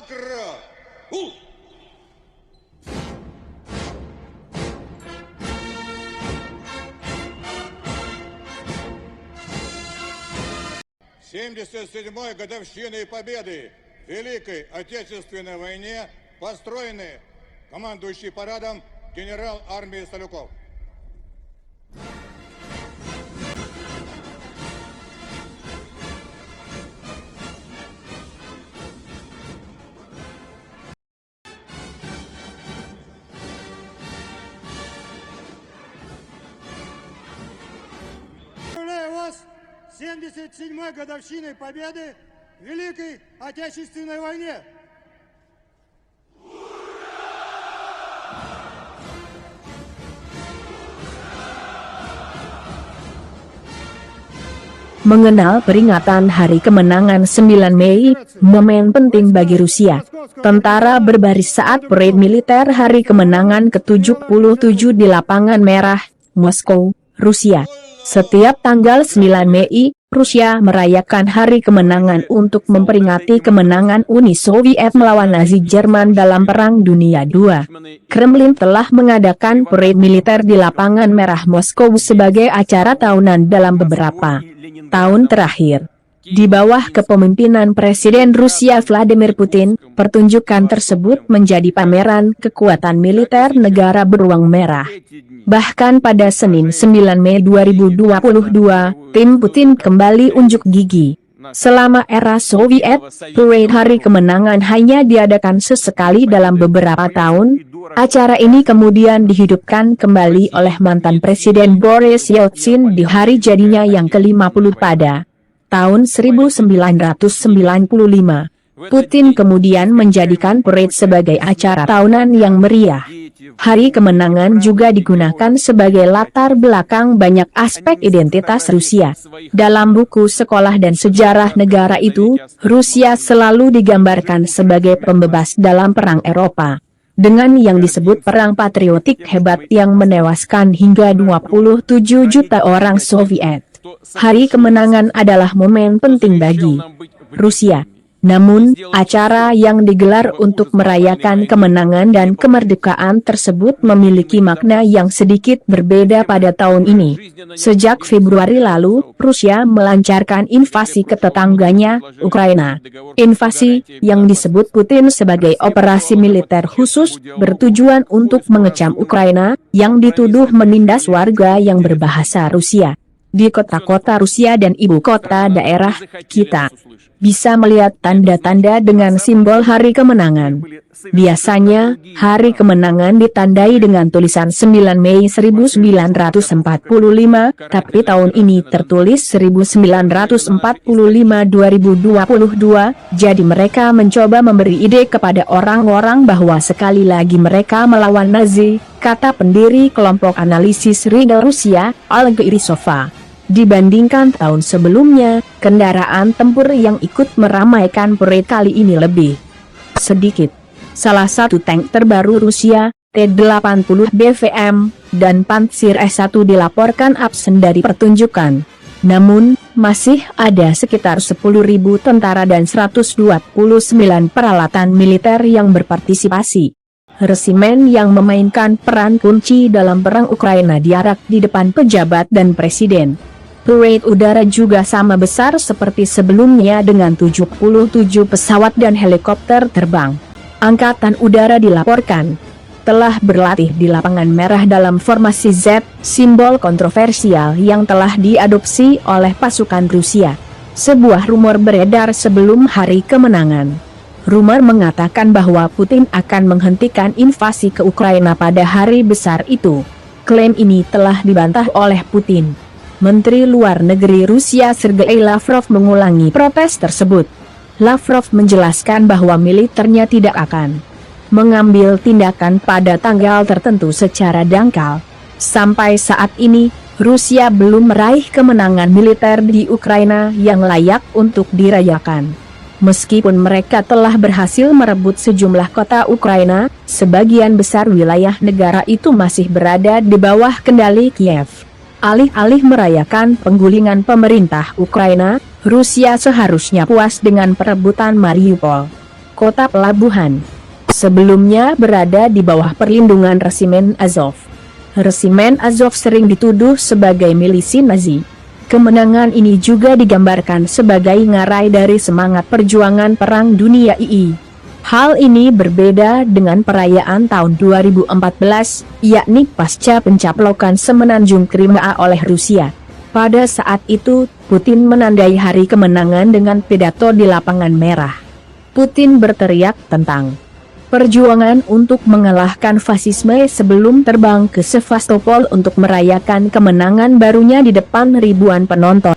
Акра! У! Семьдесят седьмой годовщиной победы в Великой Отечественной войне построены командующий парадом генерал армии Салюков. Поздравляю вас с 77-й годовщиной победы в Великой Отечественной войне! Mengenal peringatan Hari Kemenangan 9 Mei, momen penting bagi Rusia. Tentara berbaris saat parade militer Hari Kemenangan ke-77 di Lapangan Merah, Moskow, Rusia. Setiap tanggal 9 Mei, Rusia merayakan Hari Kemenangan untuk memperingati kemenangan Uni Soviet melawan Nazi Jerman dalam Perang Dunia II. Kremlin telah mengadakan parade militer di Lapangan Merah Moskow sebagai acara tahunan dalam beberapa tahun terakhir. Di bawah kepemimpinan Presiden Rusia Vladimir Putin, pertunjukan tersebut menjadi pameran kekuatan militer negara beruang merah. Bahkan pada Senin 9 Mei 2022, tim Putin kembali unjuk gigi. Selama era Soviet, parade Hari Kemenangan hanya diadakan sesekali dalam beberapa tahun. Acara ini kemudian dihidupkan kembali oleh mantan Presiden Boris Yeltsin di hari jadinya yang ke-50 pada tahun 1995. Putin kemudian menjadikan parade sebagai acara tahunan yang meriah. Hari Kemenangan juga digunakan sebagai latar belakang banyak aspek identitas Rusia. Dalam buku sekolah dan sejarah negara itu, Rusia selalu digambarkan sebagai pembebas dalam Perang Eropa, dengan yang disebut perang patriotik hebat yang menewaskan hingga 27 juta orang Soviet. Hari Kemenangan adalah momen penting bagi Rusia. Namun, acara yang digelar untuk merayakan kemenangan dan kemerdekaan tersebut memiliki makna yang sedikit berbeda pada tahun ini. Sejak Februari lalu, Rusia melancarkan invasi ke tetangganya, Ukraina. Invasi, yang disebut Putin sebagai operasi militer khusus, bertujuan untuk mengecam Ukraina, yang dituduh menindas warga yang berbahasa Rusia. Di kota-kota Rusia dan ibu kota daerah, kita bisa melihat tanda-tanda dengan simbol Hari Kemenangan. Biasanya, Hari Kemenangan ditandai dengan tulisan 9 Mei 1945, tapi tahun ini tertulis 1945-2022, jadi mereka mencoba memberi ide kepada orang-orang bahwa sekali lagi mereka melawan Nazi, kata pendiri kelompok analisis Riedel Rusia, Olga Irisova. Dibandingkan tahun sebelumnya, kendaraan tempur yang ikut meramaikan parade kali ini lebih sedikit. Salah satu tank terbaru Rusia, T-80 BVM, dan Pantsir S-1 dilaporkan absen dari pertunjukan. Namun, masih ada sekitar 10.000 tentara dan 129 peralatan militer yang berpartisipasi. Resimen yang memainkan peran kunci dalam perang Ukraina diarak di depan pejabat dan presiden. Parade udara juga sama besar seperti sebelumnya dengan 77 pesawat dan helikopter terbang. Angkatan Udara dilaporkan telah berlatih di Lapangan Merah dalam formasi Z, simbol kontroversial yang telah diadopsi oleh pasukan Rusia. Sebuah rumor beredar sebelum Hari Kemenangan. Rumor mengatakan bahwa Putin akan menghentikan invasi ke Ukraina pada hari besar itu. Klaim ini telah dibantah oleh Putin. Menteri Luar Negeri Rusia Sergei Lavrov mengulangi protes tersebut. Lavrov menjelaskan bahwa militernya tidak akan mengambil tindakan pada tanggal tertentu secara dangkal. Sampai saat ini, Rusia belum meraih kemenangan militer di Ukraina yang layak untuk dirayakan. Meskipun mereka telah berhasil merebut sejumlah kota Ukraina, sebagian besar wilayah negara itu masih berada di bawah kendali Kiev. Alih-alih merayakan penggulingan pemerintah Ukraina, Rusia seharusnya puas dengan perebutan Mariupol, kota pelabuhan. Sebelumnya berada di bawah perlindungan Resimen Azov. Resimen Azov sering dituduh sebagai milisi Nazi. Kemenangan ini juga digambarkan sebagai ngarai dari semangat perjuangan Perang Dunia II. Hal ini berbeda dengan perayaan tahun 2014, yakni pasca pencaplokan semenanjung Crimea oleh Rusia. Pada saat itu, Putin menandai hari kemenangan dengan pidato di Lapangan Merah. Putin berteriak tentang perjuangan untuk mengalahkan fasisme sebelum terbang ke Sevastopol untuk merayakan kemenangan barunya di depan ribuan penonton.